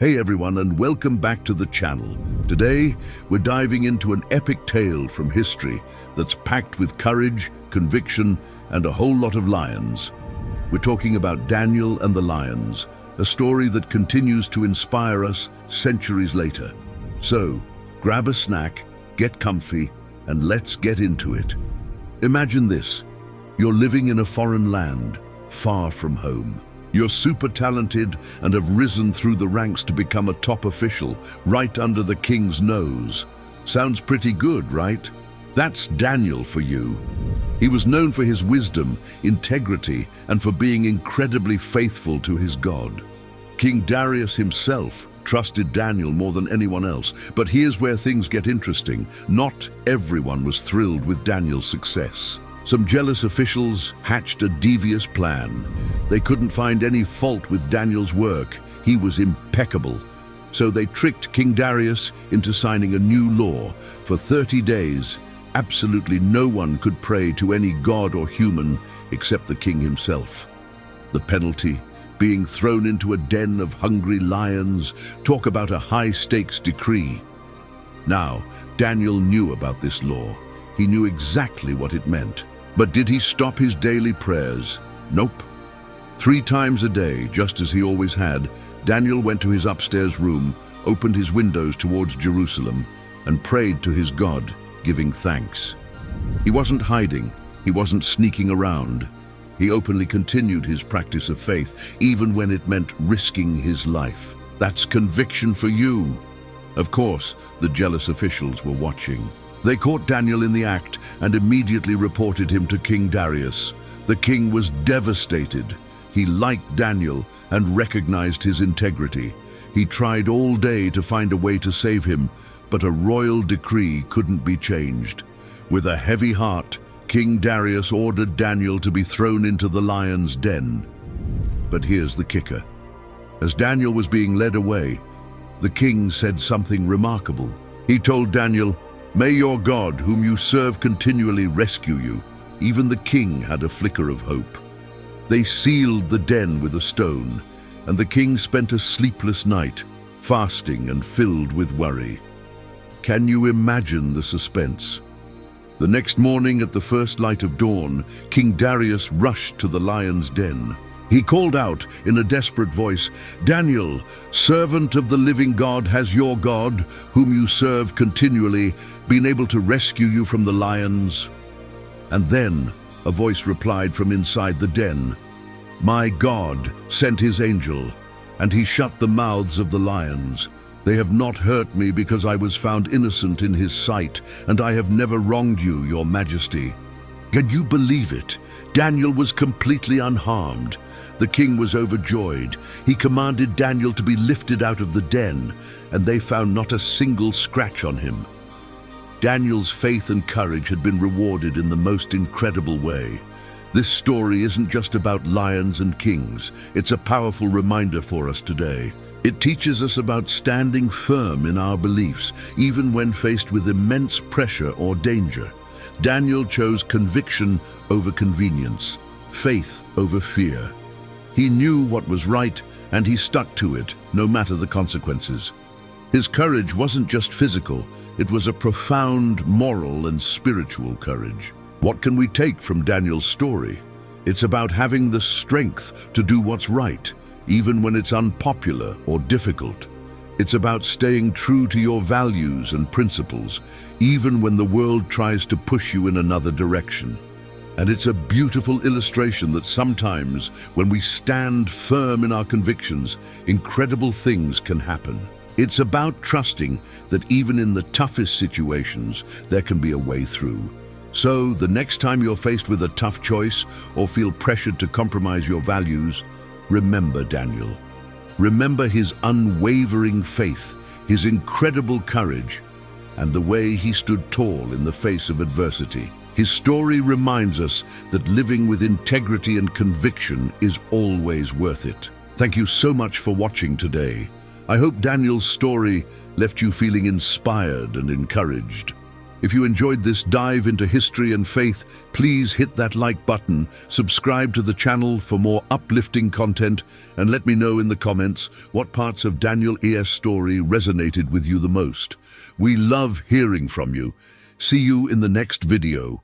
Hey everyone, and welcome back to the channel. Today, we're diving into an epic tale from history that's packed with courage, conviction, and a whole lot of lions. We're talking about Daniel and the Lions, a story that continues to inspire us centuries later. So, grab a snack, get comfy, and let's get into it. Imagine this. You're living in a foreign land, far from home. You're super talented and have risen through the ranks to become a top official, right under the king's nose. Sounds pretty good, right? That's Daniel for you. He was known for his wisdom, integrity, and for being incredibly faithful to his God. King Darius himself trusted Daniel more than anyone else. But here's where things get interesting. Not everyone was thrilled with Daniel's success. Some jealous officials hatched a devious plan. They couldn't find any fault with Daniel's work. He was impeccable. So they tricked King Darius into signing a new law. For 30 days, absolutely no one could pray to any god or human except the king himself. The penalty? Being thrown into a den of hungry lions. Talk about a high-stakes decree. Now, Daniel knew about this law. He knew exactly what it meant. But did he stop his daily prayers? Nope. 3 times a day, just as he always had, Daniel went to his upstairs room, opened his windows towards Jerusalem, and prayed to his God, giving thanks. He wasn't hiding. He wasn't sneaking around. He openly continued his practice of faith, even when it meant risking his life. That's conviction for you. Of course, the jealous officials were watching. They caught Daniel in the act and immediately reported him to King Darius. The king was devastated. He liked Daniel and recognized his integrity. He tried all day to find a way to save him, but a royal decree couldn't be changed. With a heavy heart, King Darius ordered Daniel to be thrown into the lion's den. But here's the kicker. As Daniel was being led away, the king said something remarkable. He told Daniel, "May your God, whom you serve continually, rescue you." Even the king had a flicker of hope. They sealed the den with a stone, and the king spent a sleepless night, fasting and filled with worry. Can you imagine the suspense? The next morning, at the first light of dawn, King Darius rushed to the lion's den. He called out in a desperate voice, "Daniel, servant of the living God, has your God, whom you serve continually, been able to rescue you from the lions?" And then a voice replied from inside the den, "My God sent his angel, and he shut the mouths of the lions. They have not hurt me because I was found innocent in his sight, and I have never wronged you, your majesty." Can you believe it? Daniel was completely unharmed. The king was overjoyed. He commanded Daniel to be lifted out of the den, and they found not a single scratch on him. Daniel's faith and courage had been rewarded in the most incredible way. This story isn't just about lions and kings. It's a powerful reminder for us today. It teaches us about standing firm in our beliefs, even when faced with immense pressure or danger. Daniel chose conviction over convenience, faith over fear. He knew what was right, and he stuck to it, no matter the consequences. His courage wasn't just physical, it was a profound moral and spiritual courage. What can we take from Daniel's story? It's about having the strength to do what's right, even when it's unpopular or difficult. It's about staying true to your values and principles, even when the world tries to push you in another direction. And it's a beautiful illustration that sometimes, when we stand firm in our convictions, incredible things can happen. It's about trusting that even in the toughest situations, there can be a way through. So, the next time you're faced with a tough choice or feel pressured to compromise your values, remember Daniel. Remember his unwavering faith, his incredible courage, and the way he stood tall in the face of adversity. His story reminds us that living with integrity and conviction is always worth it. Thank you so much for watching today. I hope Daniel's story left you feeling inspired and encouraged. If you enjoyed this dive into history and faith, please hit that like button, subscribe to the channel for more uplifting content, and let me know in the comments what parts of Daniel E.S. story resonated with you the most. We love hearing from you. See you in the next video.